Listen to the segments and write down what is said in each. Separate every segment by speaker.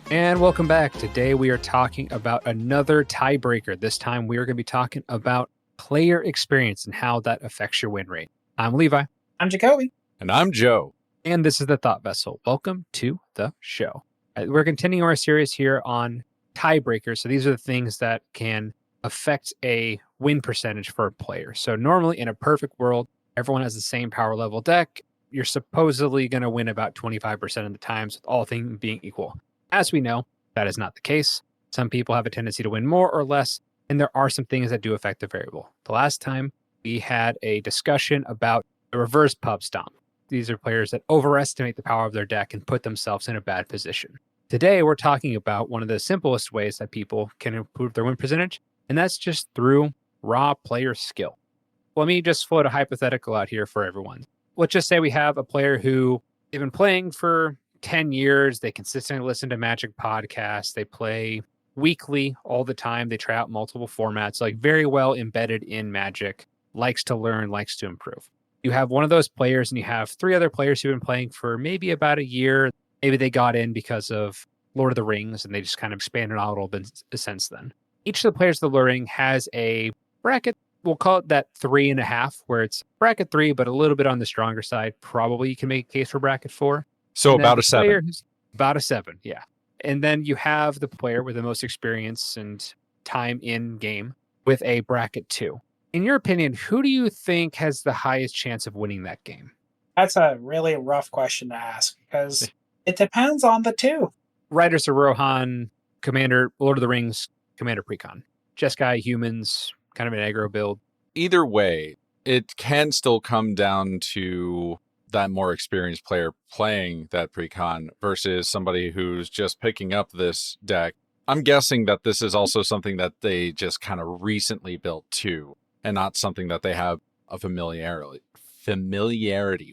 Speaker 1: And welcome back. Today we are talking about another tiebreaker. This time we are going to be talking about player experience and how that affects your win rate. I'm Levi.
Speaker 2: I'm Jacoby.
Speaker 3: And I'm Joe.
Speaker 1: And this is the Thought Vessel. Welcome to the show. We're continuing our series here on tiebreakers. So these are the things that can affect a win percentage for a player. So normally in a perfect world, everyone has the same power level deck. You're supposedly going to win about 25% of the times, with all things being equal. As we know, that is not the case. Some people have a tendency to win more or less, and there are some things that do affect the variable. The last time we had a discussion about the reverse pub stomp. These are players that overestimate the power of their deck and put themselves in a bad position. Today, we're talking about one of the simplest ways that people can improve their win percentage, and that's just through raw player skill. Let me just float a hypothetical out here for everyone. Let's just say we have a player who they've been playing for 10 years. They consistently listen to Magic podcasts. They play weekly all the time. They try out multiple formats, like very well embedded in Magic, likes to learn, likes to improve. You have one of those players and you have three other players who've been playing for maybe about a year. Maybe they got in because of Lord of the Rings and they just kind of expanded out a little bit since then. Each of the players of the Lord of the Ring has a bracket. We'll call it that 3.5, where it's bracket 3, but a little bit on the stronger side. Probably you can make a case for bracket 4.
Speaker 3: So about a 7.
Speaker 1: About a 7, yeah. And then you have the player with the most experience and time in game with a bracket 2. In your opinion, who do you think has the highest chance of winning that game?
Speaker 2: That's a really rough question to ask because it depends on the two.
Speaker 1: Riders of Rohan, Commander, Lord of the Rings, Commander Precon. Jeskai, humans, kind of an aggro build.
Speaker 3: Either way, it can still come down to that more experienced player playing that precon versus somebody who's just picking up this deck. I'm guessing that this is also something that they just kind of recently built too, and not something that they have a familiarity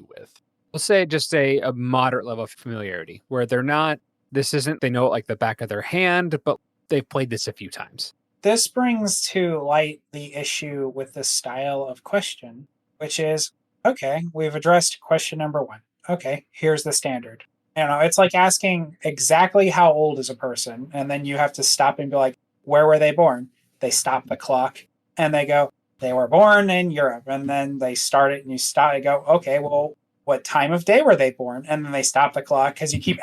Speaker 3: with.
Speaker 1: We'll say just a moderate level of familiarity where they know it like the back of their hand, but they've played this a few times.
Speaker 2: This brings to light the issue with this style of question, which is, okay, we've addressed question number 1. Okay, here's the standard. It's like asking exactly how old is a person, and then you have to stop and be like, where were they born? They stop the clock, and they go, they were born in Europe. And then they start it, and you stop and go, okay, well, what time of day were they born? And then they stop the clock, because you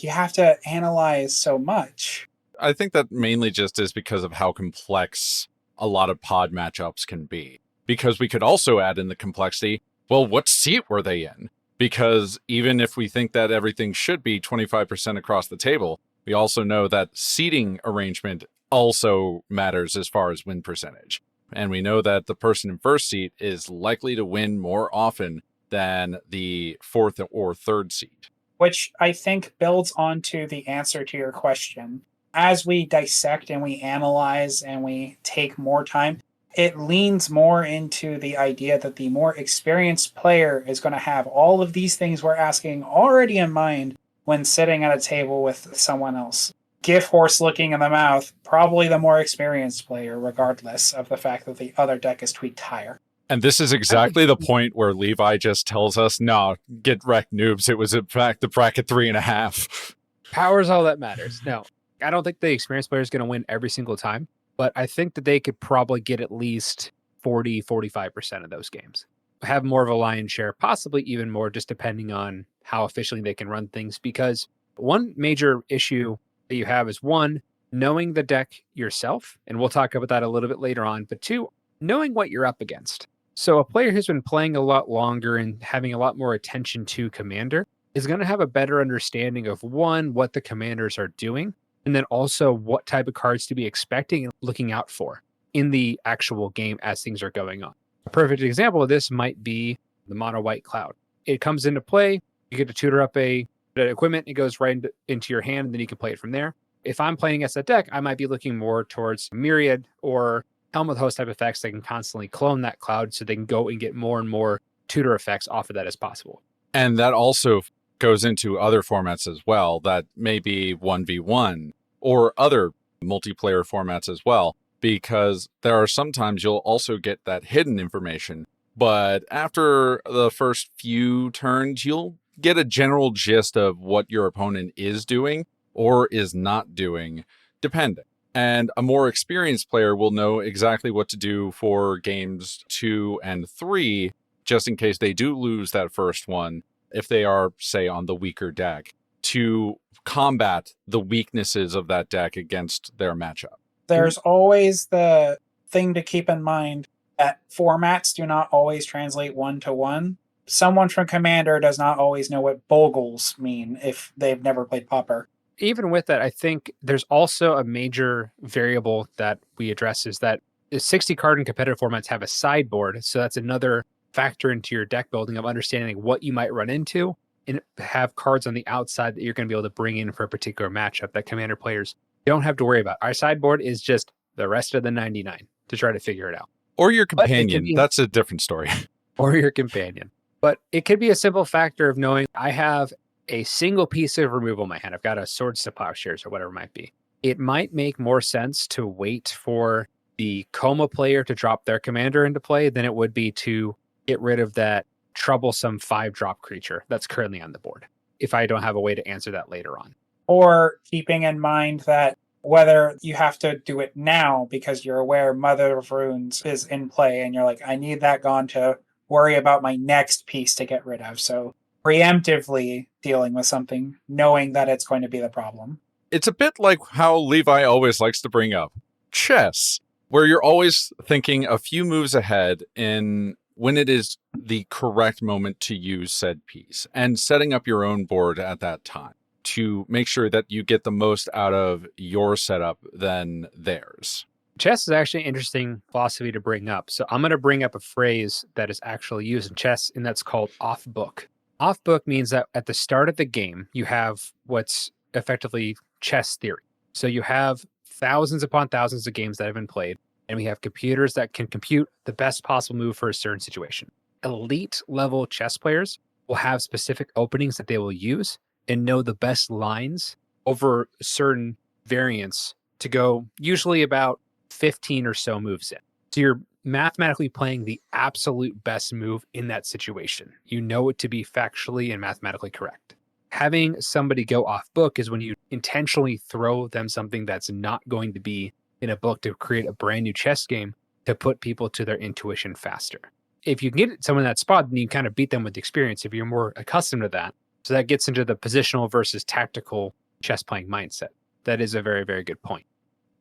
Speaker 2: have to analyze so much.
Speaker 3: I think that mainly just is because of how complex a lot of pod matchups can be. Because we could also add in the complexity, well, what seat were they in? Because even if we think that everything should be 25% across the table, we also know that seating arrangement also matters as far as win percentage. And we know that the person in first seat is likely to win more often than the fourth or third seat.
Speaker 2: Which I think builds onto the answer to your question. As we dissect and we analyze and we take more time, it leans more into the idea that the more experienced player is going to have all of these things we're asking already in mind when sitting at a table with someone else. Gift horse looking in the mouth, probably the more experienced player, regardless of the fact that the other deck is tweaked higher.
Speaker 3: And this is exactly the point where Levi just tells us, no, get wrecked, noobs. It was in fact the bracket 3.5.
Speaker 1: Power's all that matters. No, I don't think the experienced player is going to win every single time, but I think that they could probably get at least 40-45% of those games. Have more of a lion's share, possibly even more, just depending on how efficiently they can run things. Because one major issue that you have is, one, knowing the deck yourself, and we'll talk about that a little bit later on, but two, knowing what you're up against. So a player who's been playing a lot longer and having a lot more attention to Commander is going to have a better understanding of, one, what the commanders are doing, and then also what type of cards to be expecting and looking out for in the actual game as things are going on. A perfect example of this might be the mono white cloud. It comes into play, you get to tutor up an equipment, it goes right into your hand, and then you can play it from there. If I'm playing against that deck, I might be looking more towards Myriad or Helm Host type effects that can constantly clone that cloud so they can go and get more and more tutor effects off of that as possible.
Speaker 3: And that also goes into other formats as well that may be 1v1 or other multiplayer formats as well, because there are sometimes you'll also get that hidden information, but after the first few turns, you'll get a general gist of what your opponent is doing, or is not doing, depending. And a more experienced player will know exactly what to do for games 2 and 3, just in case they do lose that first one, if they are, say, on the weaker deck, to combat the weaknesses of that deck against their matchup.
Speaker 2: There's always the thing to keep in mind that formats do not always translate 1-to-1. Someone from Commander does not always know what Bogles mean if they've never played Pauper.
Speaker 1: Even with that, I think there's also a major variable that we address is that 60 card and competitive formats have a sideboard. So that's another factor into your deck building of understanding what you might run into and have cards on the outside that you're going to be able to bring in for a particular matchup that Commander players don't have to worry about. Our sideboard is just the rest of the 99 to try to figure it out.
Speaker 3: Or your companion. That's a different story.
Speaker 1: Or your companion. But it could be a simple factor of knowing I have a single piece of removal in my hand. I've got a Swords to Plowshares or whatever it might be. It might make more sense to wait for the Coma player to drop their commander into play than it would be to get rid of that troublesome 5-drop creature that's currently on the board, if I don't have a way to answer that later on.
Speaker 2: Or keeping in mind that whether you have to do it now because you're aware Mother of Runes is in play and you're like, I need that gone to worry about my next piece to get rid of. So preemptively dealing with something, knowing that it's going to be the problem.
Speaker 3: It's a bit like how Levi always likes to bring up chess, where you're always thinking a few moves ahead in when it is the correct moment to use said piece and setting up your own board at that time to make sure that you get the most out of your setup than theirs.
Speaker 1: Chess is actually an interesting philosophy to bring up. So I'm going to bring up a phrase that is actually used in chess, and that's called off book. Off book means that at the start of the game, you have what's effectively chess theory. So you have thousands upon thousands of games that have been played, and we have computers that can compute the best possible move for a certain situation. Elite level chess players will have specific openings that they will use and know the best lines over certain variants to go usually about 15 or so moves in. So you're mathematically playing the absolute best move in that situation. You know it to be factually and mathematically correct. Having somebody go off book is when you intentionally throw them something that's not going to be in a book to create a brand new chess game to put people to their intuition faster. If you can get someone in that spot, then you kind of beat them with experience if you're more accustomed to that. So that gets into the positional versus tactical chess playing mindset. That is a very, very good point.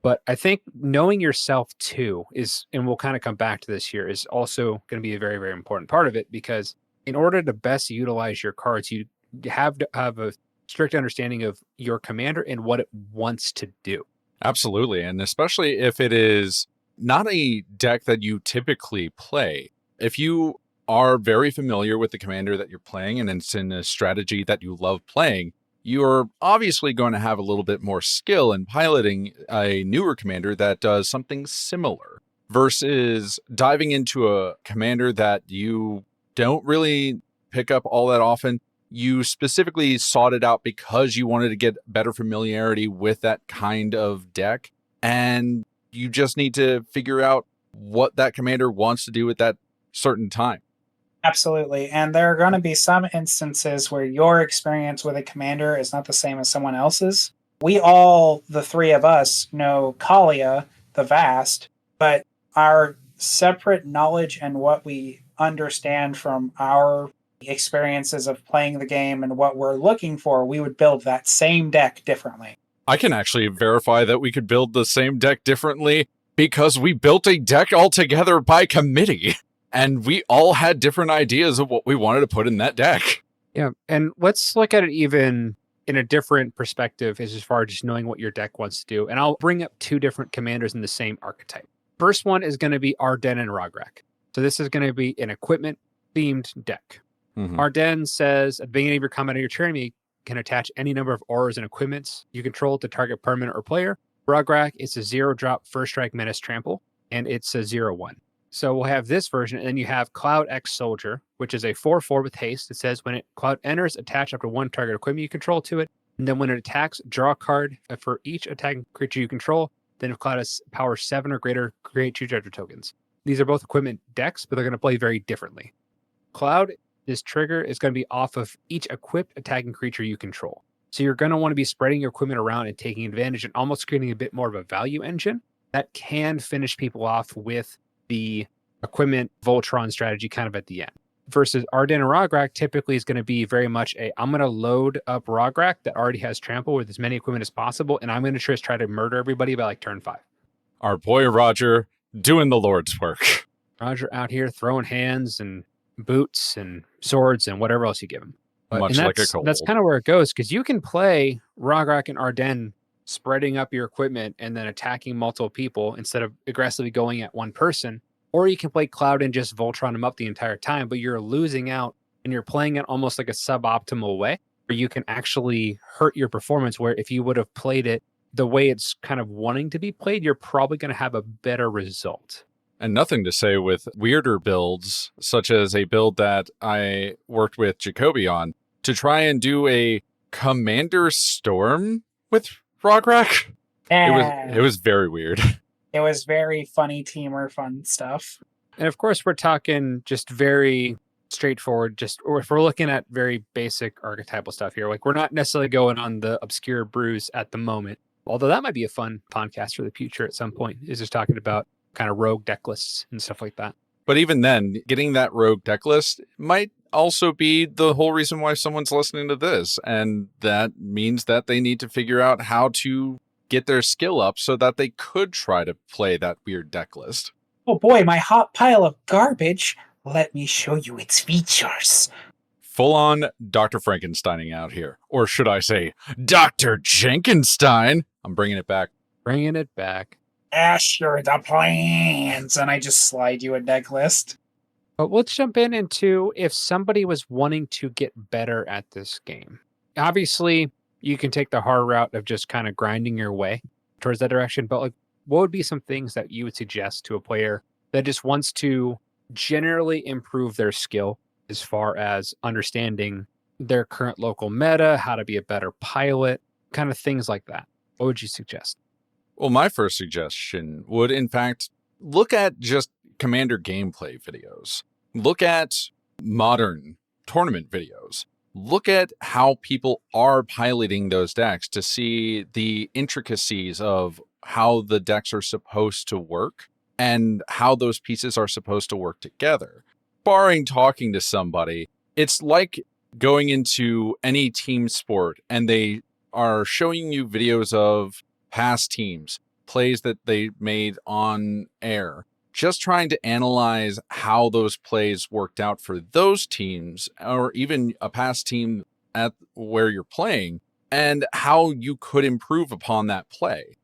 Speaker 1: But I think knowing yourself too is, and we'll kind of come back to this here, is also going to be a very, very important part of it, because in order to best utilize your cards, you have to have a strict understanding of your commander and what it wants to do.
Speaker 3: Absolutely. And especially if it is not a deck that you typically play. If you are very familiar with the commander that you're playing and it's in a strategy that you love playing, you're obviously going to have a little bit more skill in piloting a newer commander that does something similar versus diving into a commander that you don't really pick up all that often. You specifically sought it out because you wanted to get better familiarity with that kind of deck, and you just need to figure out what that commander wants to do at that certain time.
Speaker 2: Absolutely. And there are going to be some instances where your experience with a commander is not the same as someone else's. We all, the three of us, know Kalia, the Vast, but our separate knowledge and what we understand from our experiences of playing the game and what we're looking for, we would build that same deck differently.
Speaker 3: I can actually verify that we could build the same deck differently because we built a deck altogether by committee. And we all had different ideas of what we wanted to put in that deck.
Speaker 1: Yeah, and let's look at it even in a different perspective as far as just knowing what your deck wants to do. And I'll bring up two different commanders in the same archetype. First one is going to be Ardenn and Rograk. So this is going to be an equipment-themed deck.
Speaker 3: Mm-hmm.
Speaker 1: Ardenn says, at the beginning of your combat or your turn, you can attach any number of auras and equipments you control to target permanent or player. Rograk is a 0-drop first strike menace trample, and it's a 0/1. So we'll have this version, and then you have Cloud X Soldier, which is a 4/4 with haste. It says when Cloud enters, attach up to one target equipment you control to it. And then when it attacks, draw a card for each attacking creature you control. Then if Cloud has power 7 or greater, create 2 treasure tokens. These are both equipment decks, but they're going to play very differently. Cloud, this trigger is going to be off of each equipped attacking creature you control. So you're going to want to be spreading your equipment around and taking advantage and almost creating a bit more of a value engine that can finish people off with the equipment Voltron strategy kind of at the end. Versus Arden and Rograk typically is going to be very much I'm going to load up Rograk that already has trample with as many equipment as possible, and I'm going to just try to murder everybody by like turn 5.
Speaker 3: Our boy Roger doing the Lord's work.
Speaker 1: Roger out here throwing hands and boots and swords and whatever else you give him.
Speaker 3: Much like a kobold.
Speaker 1: That's kind of where it goes, because you can play Rograk and Arden spreading up your equipment and then attacking multiple people instead of aggressively going at one person. Or you can play Cloud and just Voltron them up the entire time, but you're losing out and you're playing it almost like a suboptimal way where you can actually hurt your performance, where if you would have played it the way it's kind of wanting to be played, you're probably going to have a better result.
Speaker 3: And nothing to say with weirder builds, such as a build that I worked with Jacoby on to try and do a Commander Storm with Rograk. It was very weird.
Speaker 2: It was very funny teamer fun stuff.
Speaker 1: And of course, we're talking just very straightforward, or if we're looking at very basic archetypal stuff here, like we're not necessarily going on the obscure brews at the moment. Although that might be a fun podcast for the future at some point, is just talking about kind of rogue deck lists and stuff like that.
Speaker 3: But even then, getting that rogue deck list might also be the whole reason why someone's listening to this. And that means that they need to figure out how to get their skill up so that they could try to play that weird deck list.
Speaker 2: Oh boy, my hot pile of garbage. Let me show you its features.
Speaker 3: Full on Dr. Frankensteining out here. Or should I say, Dr. Jenkenstein? I'm bringing it back.
Speaker 1: Bringing it back.
Speaker 2: Asher the plans. And I just slide you a deck list.
Speaker 1: But let's jump into if somebody was wanting to get better at this game. Obviously, you can take the hard route of just kind of grinding your way towards that direction. But like, what would be some things that you would suggest to a player that just wants to generally improve their skill as far as understanding their current local meta, how to be a better pilot, kind of things like that? What would you suggest?
Speaker 3: Well, my first suggestion would, in fact, look at just Commander gameplay videos. Look at modern tournament videos. Look at how people are piloting those decks to see the intricacies of how the decks are supposed to work and how those pieces are supposed to work together. Barring talking to somebody, it's like going into any team sport and they are showing you videos of past teams, plays that they made on air, just trying to analyze how those plays worked out for those teams or even a past team at where you're playing and how you could improve upon that play.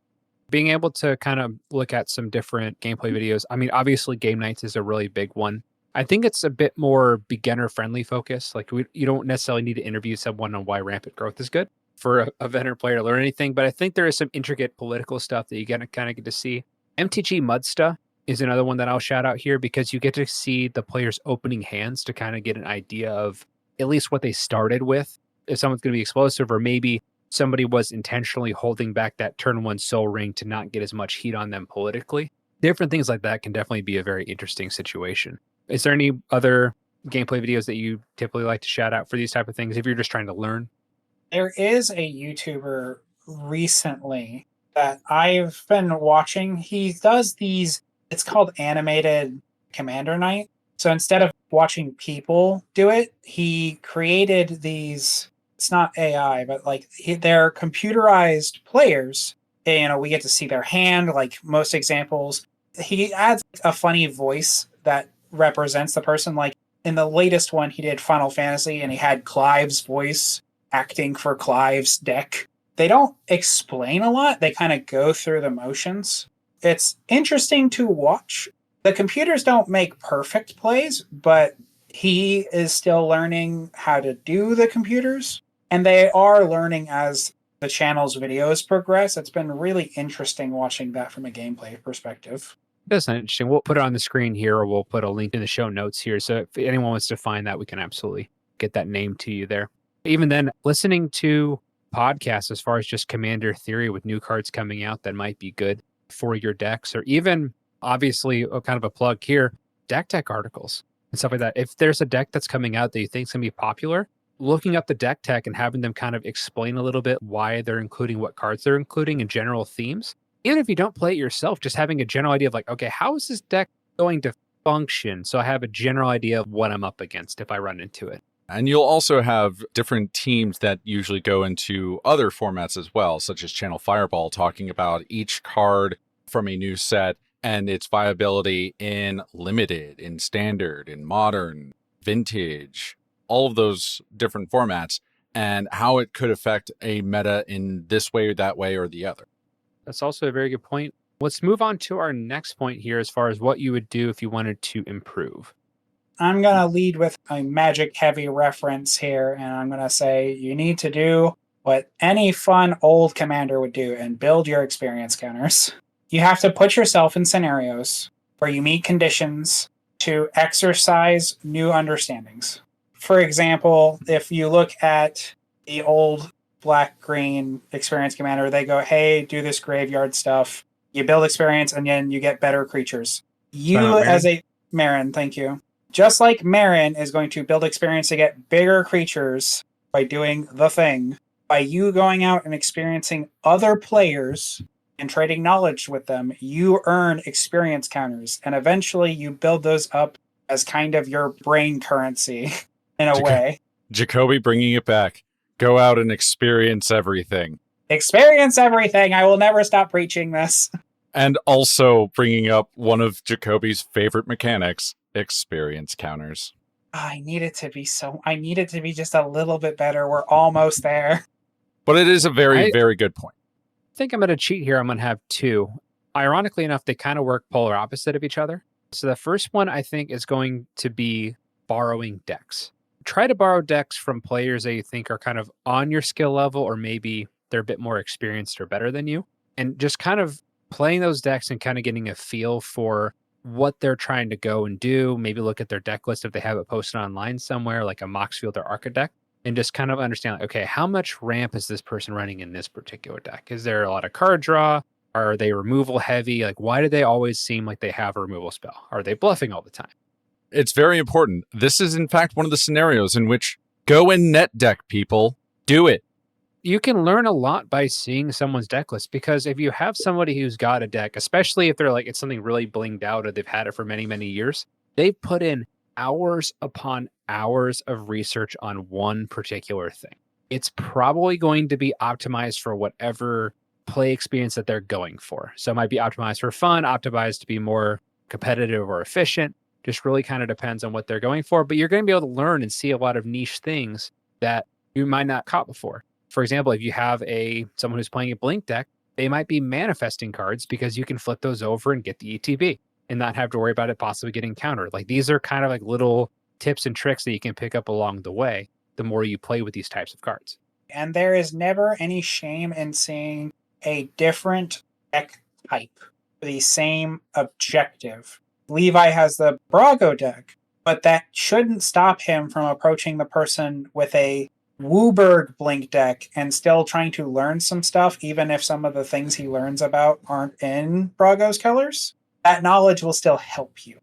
Speaker 1: Being able to kind of look at some different gameplay videos. I mean, obviously game nights is a really big one. I think it's a bit more beginner friendly focus. Like you don't necessarily need to interview someone on why rampant growth is good for a veteran player to learn anything, but I think there is some intricate political stuff that you kind of get to see. MTG Mudsta is another one that I'll shout out here because you get to see the players' opening hands to kind of get an idea of at least what they started with. If someone's going to be explosive, or maybe somebody was intentionally holding back that turn 1 Soul Ring to not get as much heat on them politically. Different things like that can definitely be a very interesting situation. Is there any other gameplay videos that you typically like to shout out for these type of things if you're just trying to learn?
Speaker 2: There is a YouTuber recently that I've been watching. He does these, it's called animated Commander Night. So instead of watching people do it, he created these, it's not AI, but like they're computerized players. And, we get to see their hand, like most examples. He adds a funny voice that represents the person. Like in the latest one, he did Final Fantasy and he had Clive's voice acting for Clive's deck. They don't explain a lot. They kind of go through the motions. It's interesting to watch. The computers don't make perfect plays, but he is still learning how to do the computers. And they are learning as the channel's videos progress. It's been really interesting watching that from a gameplay perspective.
Speaker 1: That's interesting. We'll put it on the screen here, or we'll put a link in the show notes here. So if anyone wants to find that, we can absolutely get that name to you there. Even then, listening to podcasts as far as just Commander theory with new cards coming out that might be good for your decks, or even obviously kind of a plug here, deck tech articles and stuff like that. If there's a deck that's coming out that you think is going to be popular, looking up the deck tech and having them kind of explain a little bit why they're including what cards they're including and general themes. Even if you don't play it yourself, just having a general idea of like, okay, how is this deck going to function? So I have a general idea of what I'm up against if I run into it.
Speaker 3: And you'll also have different teams that usually go into other formats as well, such as Channel Fireball, talking about each card from a new set and its viability in limited, in standard, in modern, vintage, all of those different formats, and how it could affect a meta in this way, that way, or the other.
Speaker 1: That's also a very good point. Let's move on to our next point here as far as what you would do if you wanted to improve.
Speaker 2: I'm going to lead with a magic heavy reference here, and I'm going to say you need to do what any fun old commander would do and build your experience counters. You have to put yourself in scenarios where you meet conditions to exercise new understandings. For example, if you look at the old black-green experience commander, they go, hey, do this graveyard stuff. You build experience, and then you get better creatures. You as a Marin, thank you. Just like Marin is going to build experience to get bigger creatures by doing the thing, by you going out and experiencing other players and trading knowledge with them, you earn experience counters. And eventually you build those up as kind of your brain currency in a way.
Speaker 3: Jacoby bringing it back. Go out and experience everything.
Speaker 2: Experience everything. I will never stop preaching this.
Speaker 3: And also bringing up one of Jacoby's favorite mechanics, experience counters.
Speaker 2: I need it to be just a little bit better. We're almost there.
Speaker 3: But it is a very good point.
Speaker 1: I think I'm going to cheat here. I'm going to have two. Ironically enough, they kind of work polar opposite of each other. So the first one I think is going to be borrowing decks. Try to borrow decks from players that you think are kind of on your skill level, or maybe they're a bit more experienced or better than you. And just kind of playing those decks and kind of getting a feel for what they're trying to go and do. Maybe look at their deck list if they have it posted online somewhere, like a Moxfield or Arca deck, and just kind of understand, like, okay, how much ramp is this person running in this particular deck? Is there a lot of card draw? Are they removal heavy? Like, why do they always seem like they have a removal spell? Are they bluffing all the time?
Speaker 3: It's very important. This is, in fact, one of the scenarios in which go and net deck, people. Do it.
Speaker 1: You can learn a lot by seeing someone's deck list, because if you have somebody who's got a deck, especially if they're like, it's something really blinged out or they've had it for many, many years, they've put in hours upon hours of research on one particular thing. It's probably going to be optimized for whatever play experience that they're going for. So it might be optimized for fun, optimized to be more competitive or efficient. Just really kind of depends on what they're going for. But you're going to be able to learn and see a lot of niche things that you might not caught before. For example, if you have someone who's playing a blink deck, they might be manifesting cards because you can flip those over and get the ETB and not have to worry about it possibly getting countered. Like, these are kind of like little tips and tricks that you can pick up along the way the more you play with these types of cards.
Speaker 2: And there is never any shame in seeing a different deck type for the same objective. Levi has the Brago deck, but that shouldn't stop him from approaching the person with a Wooburg Blink deck and still trying to learn some stuff, even if some of the things he learns about aren't in Brago's colors. That knowledge will still help you.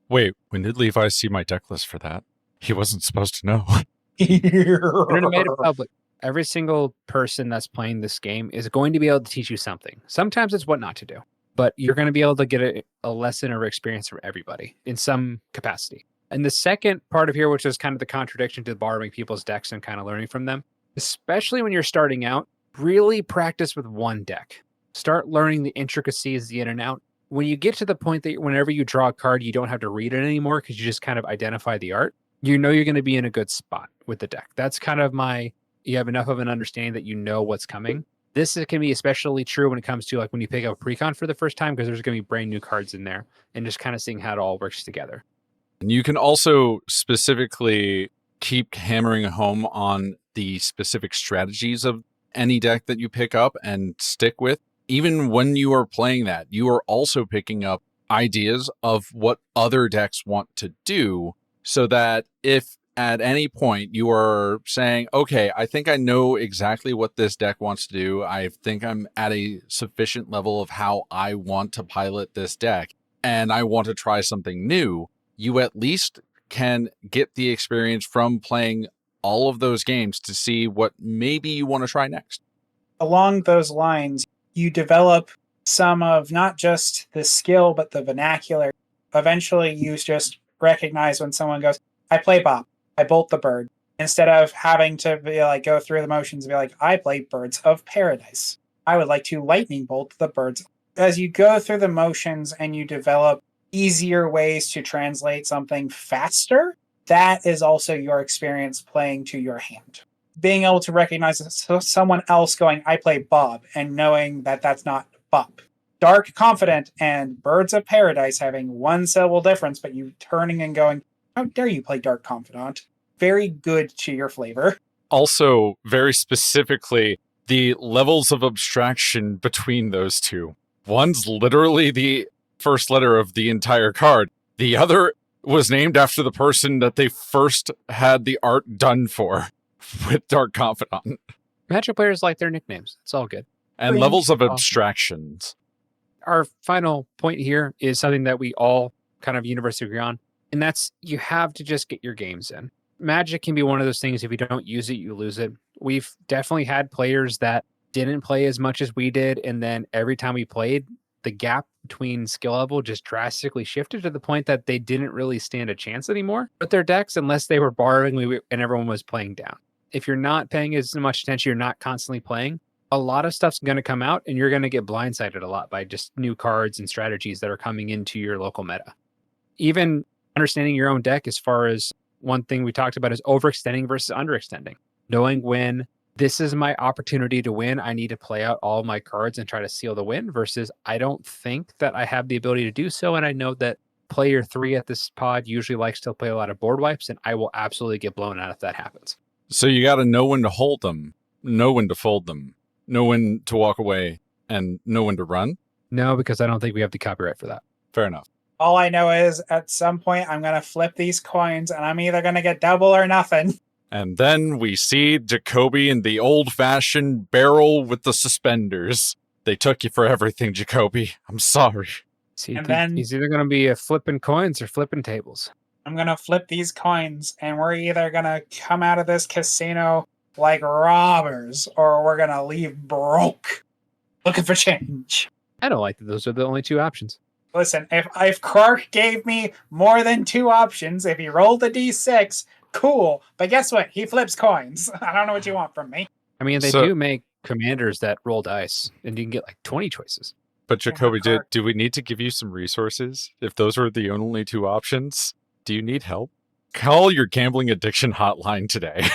Speaker 3: Wait, when did Levi see my deck list for that? He wasn't supposed to know.
Speaker 1: Internet made it public. Every single person that's playing this game is going to be able to teach you something. Sometimes it's what not to do, but you're going to be able to get a lesson or experience from everybody in some capacity. And the second part of here, which is kind of the contradiction to borrowing people's decks and kind of learning from them, especially when you're starting out, really practice with one deck. Start learning the intricacies, the in and out. When you get to the point that whenever you draw a card, you don't have to read it anymore because you just kind of identify the art, you know you're going to be in a good spot with the deck. That's kind of you have enough of an understanding that you know what's coming. This can be especially true when it comes to like when you pick up a precon for the first time, because there's going to be brand new cards in there and just kind of seeing how it all works together.
Speaker 3: And you can also specifically keep hammering home on the specific strategies of any deck that you pick up and stick with. Even when you are playing that, you are also picking up ideas of what other decks want to do, so that if at any point you are saying, okay, I think I know exactly what this deck wants to do, I think I'm at a sufficient level of how I want to pilot this deck, and I want to try something new, you at least can get the experience from playing all of those games to see what maybe you want to try next.
Speaker 2: Along those lines, you develop some of not just the skill, but the vernacular. Eventually, you just recognize when someone goes, I play Bop, I bolt the bird, instead of having to be like, go through the motions and be like, I play Birds of Paradise. I would like to lightning bolt the birds. As you go through the motions and you develop easier ways to translate something faster, that is also your experience playing to your hand. Being able to recognize someone else going, I play Bob, and knowing that that's not Bob. Dark Confident and Birds of Paradise having one syllable difference, but you turning and going, how dare you play Dark Confidant? Very good to your flavor.
Speaker 3: Also, very specifically, the levels of abstraction between those two. One's literally the first letter of the entire card. The other was named after the person that they first had the art done for with Dark Confidant.
Speaker 1: Magic players like their nicknames. It's all good.
Speaker 3: And levels of abstractions.
Speaker 1: Our final point here is something that we all kind of universally agree on, and that's you have to just get your games in. Magic can be one of those things, if you don't use it, you lose it. We've definitely had players that didn't play as much as we did, and then every time we played, the gap between skill level just drastically shifted to the point that they didn't really stand a chance anymore with their decks unless they were borrowing and everyone was playing down. If you're not paying as much attention, you're not constantly playing, a lot of stuff's going to come out and you're going to get blindsided a lot by just new cards and strategies that are coming into your local meta. Even understanding your own deck, as far as one thing we talked about is overextending versus underextending. Knowing when this is my opportunity to win, I need to play out all my cards and try to seal the win, versus I don't think that I have the ability to do so. And I know that player 3 at this pod usually likes to play a lot of board wipes, and I will absolutely get blown out if that happens.
Speaker 3: So you got to know when to hold them, know when to fold them, know when to walk away, and know when to run?
Speaker 1: No, because I don't think we have the copyright for that.
Speaker 3: Fair enough.
Speaker 2: All I know is at some point I'm going to flip these coins and I'm either going to get double or nothing.
Speaker 3: And then we see Jacoby in the old-fashioned barrel with the suspenders. They took you for everything, Jacoby. I'm sorry.
Speaker 1: See,
Speaker 2: And then
Speaker 1: he's either going to be flipping coins or flipping tables.
Speaker 2: I'm going to flip these coins and we're either going to come out of this casino like robbers or we're going to leave broke looking for change.
Speaker 1: I don't like that those are the only two options.
Speaker 2: Listen, if Clark gave me more than two options, if he rolled a d6, cool. But guess what? He flips coins. I don't know what you want from me.
Speaker 1: I mean, they do make commanders that roll dice, and you can get like 20 choices.
Speaker 3: But Jacoby, do we need to give you some resources? If those were the only two options, do you need help? Call your gambling addiction hotline today.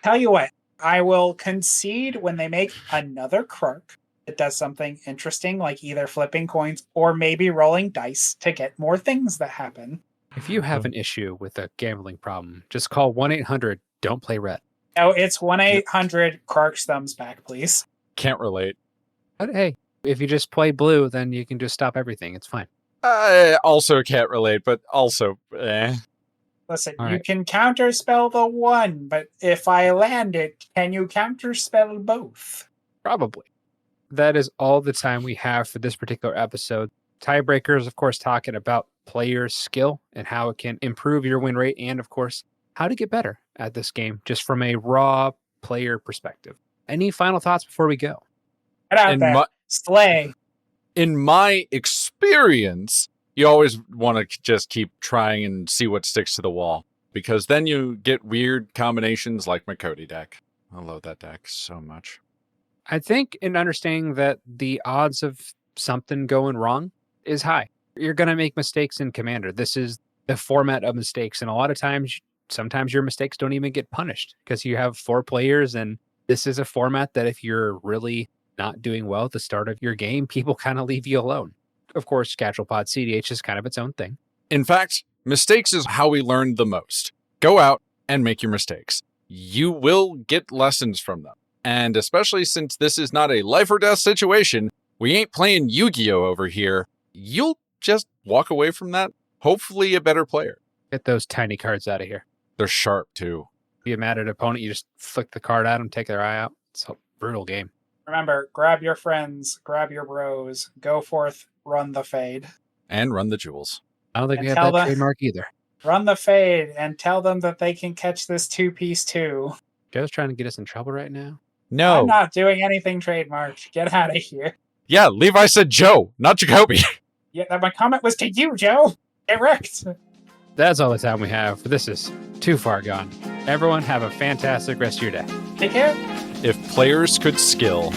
Speaker 2: Tell you what, I will concede when they make another Clark that does something interesting, like either flipping coins or maybe rolling dice to get more things that happen.
Speaker 1: If you have an issue with a gambling problem, just call 1-800-DON'T-PLAY-RED.
Speaker 2: No, it's 1-800 Clark's thumbs back, please.
Speaker 3: Can't relate.
Speaker 1: But hey, if you just play blue, then you can just stop everything. It's fine.
Speaker 3: I also can't relate, but also,
Speaker 2: Listen,
Speaker 1: All
Speaker 2: you
Speaker 1: right.
Speaker 2: can counterspell the one, but if I land it, can you counterspell both?
Speaker 1: Probably. That is all the time we have for this particular episode. Tiebreakers, of course, talking about player skill and how it can improve your win rate, and of course, how to get better at this game, just from a raw player perspective. Any final thoughts before we go?
Speaker 2: Get out there. Slay.
Speaker 3: In my experience, you always want to just keep trying and see what sticks to the wall, because then you get weird combinations like my Cody deck. I love that deck so much.
Speaker 1: I think in understanding that the odds of something going wrong is high. You're going to make mistakes in Commander. This is the format of mistakes. And a lot of times, sometimes your mistakes don't even get punished because you have 4 players. And this is a format that if you're really not doing well at the start of your game, people kind of leave you alone. Of course, Casual Pod CDH is kind of its own thing.
Speaker 3: In fact, mistakes is how we learn the most. Go out and make your mistakes. You will get lessons from them. And especially since this is not a life or death situation, we ain't playing Yu-Gi-Oh! Over here. You'll just walk away from that, hopefully a better player.
Speaker 1: Get those tiny cards out of here.
Speaker 3: They're sharp, too.
Speaker 1: You get mad at an opponent, you just flick the card at them, take their eye out. It's a brutal game.
Speaker 2: Remember, grab your friends, grab your bros, go forth, run the fade.
Speaker 3: And run the jewels.
Speaker 1: I don't think we have
Speaker 2: Tell
Speaker 1: that
Speaker 2: the-
Speaker 1: trademark either.
Speaker 2: Run the fade and tell them that they can catch this 2-piece too.
Speaker 1: Joe's trying to get us in trouble right now.
Speaker 2: I'm
Speaker 3: No.
Speaker 2: not doing anything trademarked. Get out of here.
Speaker 3: Yeah, Levi said Joe, not Jacoby.
Speaker 2: Yeah, my comment was to you, Joe. Get wrecked.
Speaker 1: That's all the time we have. This is Too Far Gone. Everyone have a fantastic rest of your day.
Speaker 2: Take care.
Speaker 3: If players could skill,